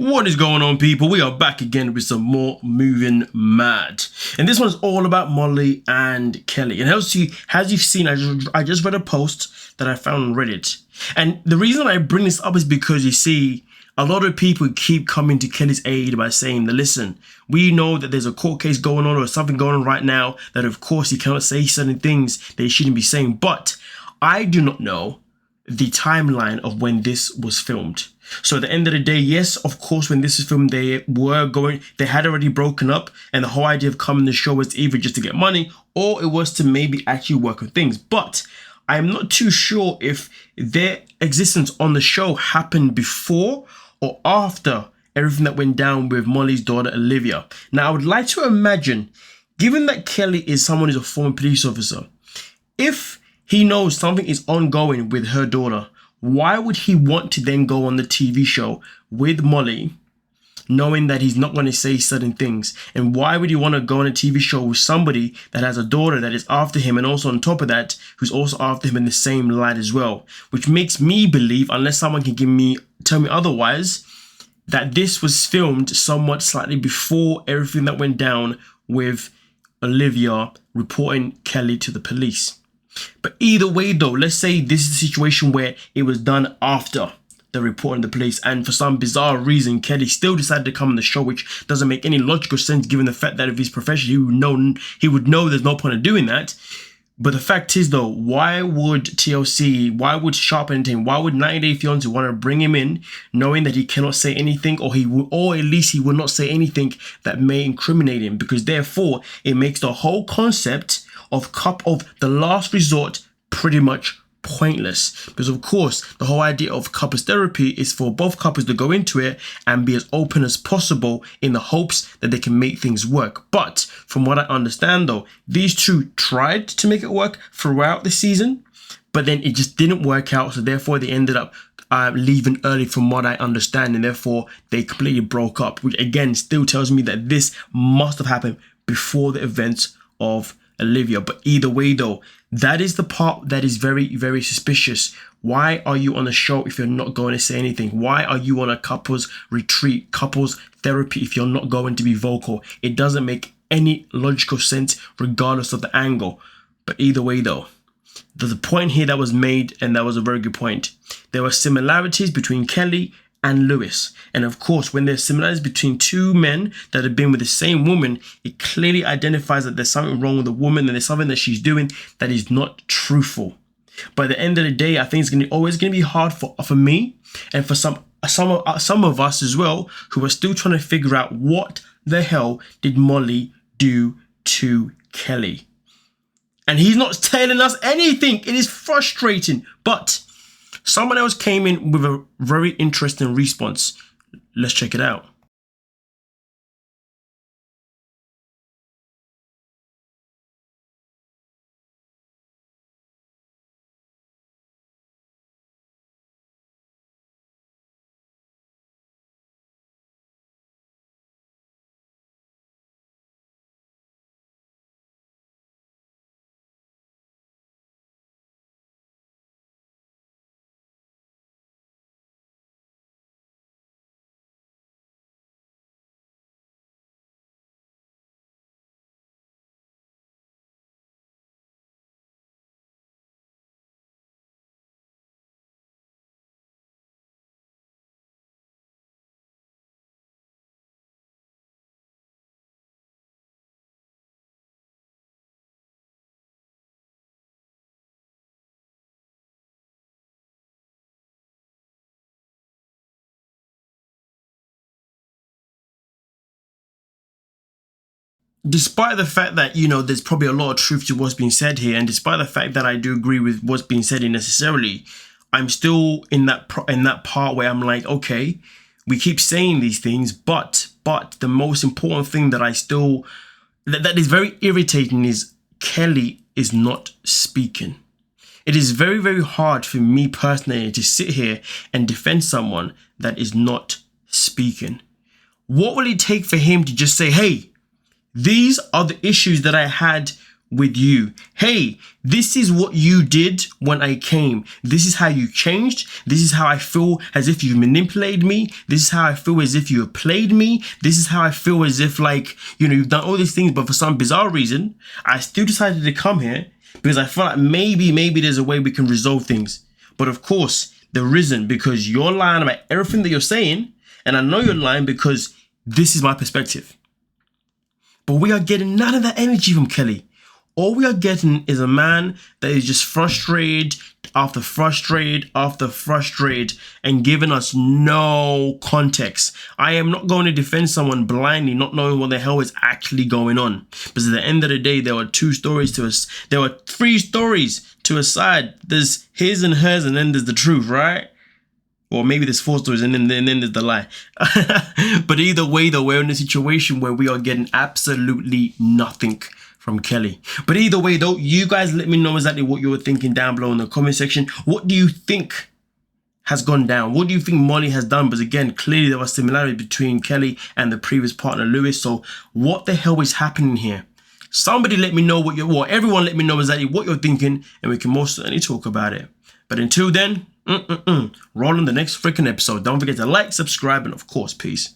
What is going on, people? We are back again with some more Moving Mad, and this one's all about Molly and Kelly. And as you've seen, I just read a post that I found on Reddit, and the reason I bring this up is because you see, a lot of people keep coming to Kelly's aid by saying that, listen, we know that there's a court case going on or something going on right now that, of course, he cannot say certain things that he shouldn't be saying, but I do not know the timeline of when this was filmed. So at the end of the day, yes, of course, when this is filmed, they had already broken up, and the whole idea of coming to the show was either just to get money or it was to maybe actually work on things. But I'm not too sure if their existence on the show happened before or after everything that went down with Molly's daughter, Olivia. Now, I would like to imagine, given that Kelly is someone who's a former police officer, if he knows something is ongoing with her daughter, why would he want to then go on the TV show with Molly, knowing that he's not going to say certain things? And why would he want to go on a TV show with somebody that has a daughter that is after him, and also on top of that, who's also after him in the same light as well? Which makes me believe, unless someone can tell me otherwise, that this was filmed somewhat slightly before everything that went down with Olivia reporting Kelly to the police. But either way though, let's say this is a situation where it was done after the report in the police, and for some bizarre reason Kelly still decided to come on the show, which doesn't make any logical sense given the fact that if he's professional, he would know there's no point in doing that. But the fact is though, why would TLC, why would Sharp Entertainment, why would 90 Day Fiancé want to bring him in, knowing that he cannot say anything, or at least he will not say anything that may incriminate him? Because therefore it makes the whole concept of the last resort pretty much pointless. Because of course the whole idea of couples therapy is for both couples to go into it and be as open as possible in the hopes that they can make things work. But from what I understand though, these two tried to make it work throughout the season, but then it just didn't work out, so therefore they ended up leaving early from what I understand, and therefore they completely broke up, which again still tells me that this must have happened before the events of Olivia. But either way though, that is the part that is very, very suspicious. Why are you on a show if you're not going to say anything? Why are you on a couples retreat, couples therapy, if you're not going to be vocal? It doesn't make any logical sense regardless of the angle. But either way though, there's a point here that was made, and that was a very good point. There were similarities between Kelly and Lewis, and of course when there's similarities between two men that have been with the same woman, it clearly identifies that there's something wrong with the woman, and there's something that she's doing that is not truthful. But at the end of the day, I think it's always going to be hard for me and for some of us as well, who are still trying to figure out what the hell did Molly do to Kelly. And he's not telling us anything. It is frustrating. But someone else came in with a very interesting response. Let's check it out. Despite the fact that, there's probably a lot of truth to what's being said here, and despite the fact that I do agree with what's being said necessarily, I'm still in that part where I'm like, okay, we keep saying these things, but the most important thing that that is very irritating is Kelly is not speaking. It is very, very hard for me personally to sit here and defend someone that is not speaking. What will it take for him to just say, hey, these are the issues that I had with you. Hey, this is what you did when I came. This is how you changed. This is how I feel as if you manipulated me. This is how I feel as if you played me. This is how I feel as if, like, you know, you've done all these things, but for some bizarre reason, I still decided to come here because I feel like maybe there's a way we can resolve things. But of course, there isn't, because you're lying about everything that you're saying. And I know you're lying because this is my perspective. But we are getting none of that energy from Kelly. All we are getting is a man that is just frustrated after frustrated after frustrated and giving us no context. I am not going to defend someone blindly, not knowing what the hell is actually going on. Because at the end of the day, there were 2 stories to us. There were 3 stories to a side. There's his and hers, and then there's the truth, right? Or maybe there's 4 stories and then there's the lie. But either way, though, we're in a situation where we are getting absolutely nothing from Kelly. But either way, though, you guys let me know exactly what you were thinking down below in the comment section. What do you think has gone down? What do you think Molly has done? But again, clearly there was similarity between Kelly and the previous partner, Lewis. So what the hell is happening here? Somebody let me know everyone let me know exactly what you're thinking, and we can most certainly talk about it. But until then, roll on the next freaking episode. Don't forget to like, subscribe, and of course, peace.